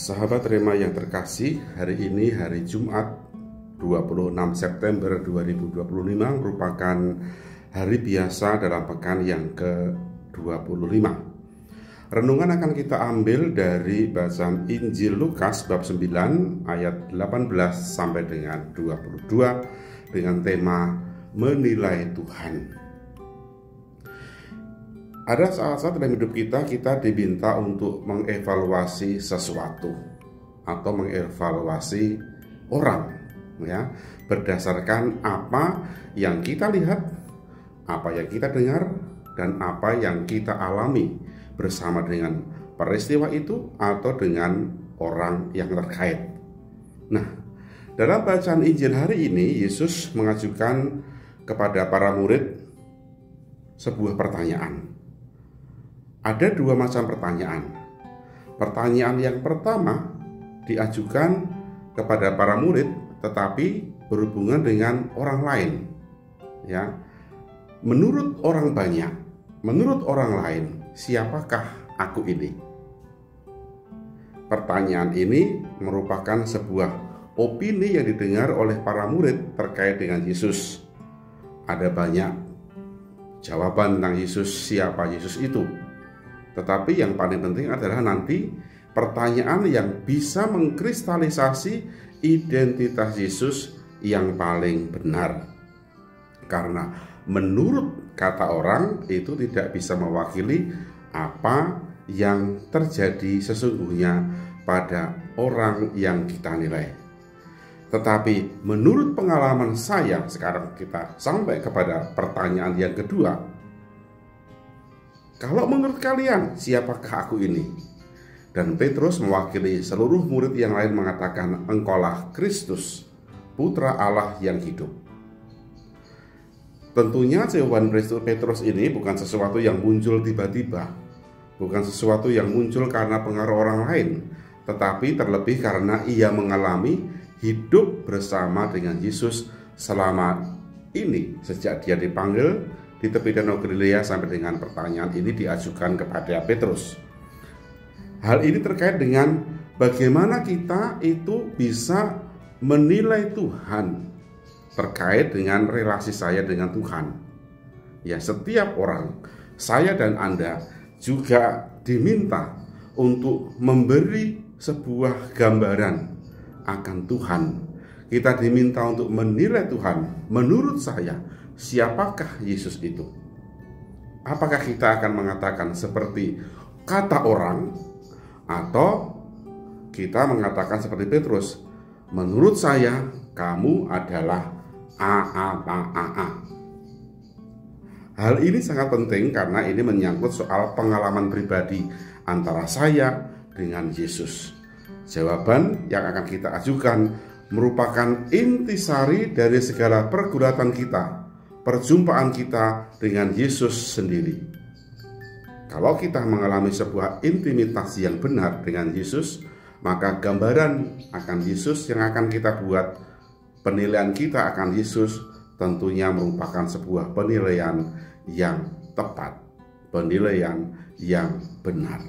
Sahabat Rema yang terkasih, hari ini hari Jumat 26 September 2025 merupakan hari biasa dalam pekan yang ke-25. Renungan akan kita ambil dari bacaan Injil Lukas bab 9 ayat 18 sampai dengan 22 dengan tema menilai Tuhan. Ada saat-saat dalam hidup kita diminta untuk mengevaluasi sesuatu atau mengevaluasi orang, ya, berdasarkan apa yang kita lihat, apa yang kita dengar, dan apa yang kita alami bersama dengan peristiwa itu atau dengan orang yang terkait. Nah, dalam bacaan Injil hari ini Yesus mengajukan kepada para murid sebuah pertanyaan. Ada dua macam pertanyaan. Pertanyaan yang pertama diajukan kepada para murid tetapi berhubungan dengan orang lain. Ya. Menurut orang banyak, menurut orang lain, siapakah aku ini? Pertanyaan ini merupakan sebuah opini yang didengar oleh para murid terkait dengan Yesus. Ada banyak jawaban tentang Yesus, siapa Yesus itu. Tetapi yang paling penting adalah nanti pertanyaan yang bisa mengkristalisasi identitas Yesus yang paling benar. Karena menurut kata orang itu tidak bisa mewakili apa yang terjadi sesungguhnya pada orang yang kita nilai. Tetapi menurut pengalaman saya, sekarang kita sampai kepada pertanyaan yang kedua. Kalau menurut kalian, siapakah aku ini? Dan Petrus mewakili seluruh murid yang lain mengatakan, engkaulah Kristus, Putra Allah yang hidup. Tentunya jawaban Petrus ini bukan sesuatu yang muncul tiba-tiba, bukan sesuatu yang muncul karena pengaruh orang lain, tetapi terlebih karena ia mengalami hidup bersama dengan Yesus selama ini sejak dia dipanggil di tepi Danau Galilea sampai dengan pertanyaan ini diajukan kepada Petrus. Hal ini terkait dengan bagaimana kita itu bisa menilai Tuhan terkait dengan relasi saya dengan Tuhan. Ya, setiap orang, saya dan Anda juga diminta untuk memberi sebuah gambaran akan Tuhan. Kita diminta untuk menilai Tuhan. Menurut saya, siapakah Yesus itu? Apakah kita akan mengatakan seperti kata orang, atau kita mengatakan seperti Petrus, menurut saya kamu adalah A. Hal ini sangat penting karena ini menyangkut soal pengalaman pribadi antara saya dengan Yesus. Jawaban yang akan kita ajukan merupakan intisari dari segala pergulatan kita, perjumpaan kita dengan Yesus sendiri. Kalau kita mengalami sebuah intimitas yang benar dengan Yesus, maka gambaran akan Yesus yang akan kita buat, penilaian kita akan Yesus tentunya merupakan sebuah penilaian yang tepat, penilaian yang benar.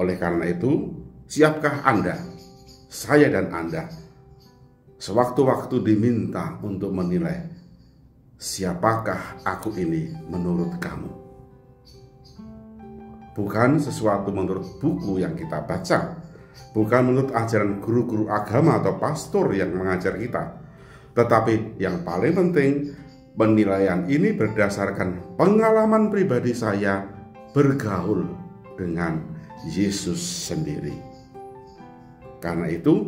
Oleh karena itu, siapkah Anda, saya dan Anda, sewaktu-waktu diminta untuk menilai, siapakah aku ini menurut kamu? Bukan sesuatu menurut buku yang kita baca, bukan menurut ajaran guru-guru agama atau pastor yang mengajar kita, tetapi yang paling penting, penilaian ini berdasarkan pengalaman pribadi saya bergaul dengan Yesus sendiri. Karena itu,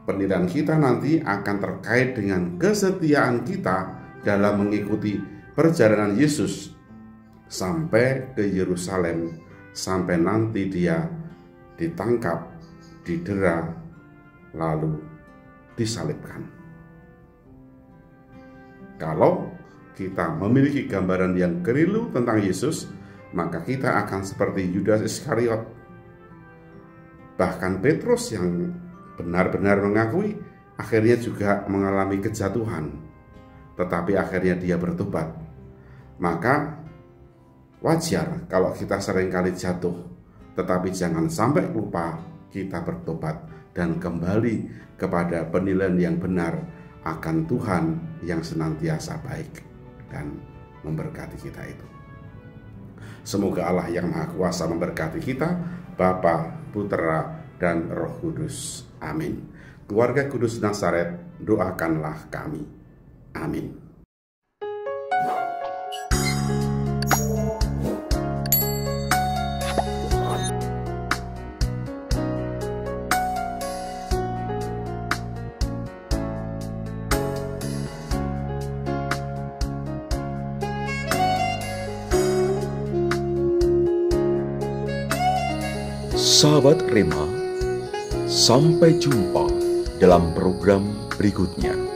penilaian kita nanti akan terkait dengan kesetiaan kita dalam mengikuti perjalanan Yesus sampai ke Yerusalem, sampai nanti dia ditangkap, didera, lalu disalibkan. Kalau kita memiliki gambaran yang keliru tentang Yesus, maka kita akan seperti Yudas Iskariot. Bahkan Petrus yang benar-benar mengakui akhirnya juga mengalami kejatuhan, tetapi akhirnya dia bertobat. Maka wajar kalau kita seringkali jatuh, tetapi jangan sampai lupa kita bertobat dan kembali kepada penilaian yang benar akan Tuhan yang senantiasa baik dan memberkati kita itu. Semoga Allah yang Maha Kuasa memberkati kita, Bapa, Putera, dan Roh Kudus. Amin. Keluarga Kudus Nazaret, doakanlah kami. Amin. Sahabat Rema, sampai jumpa dalam program berikutnya.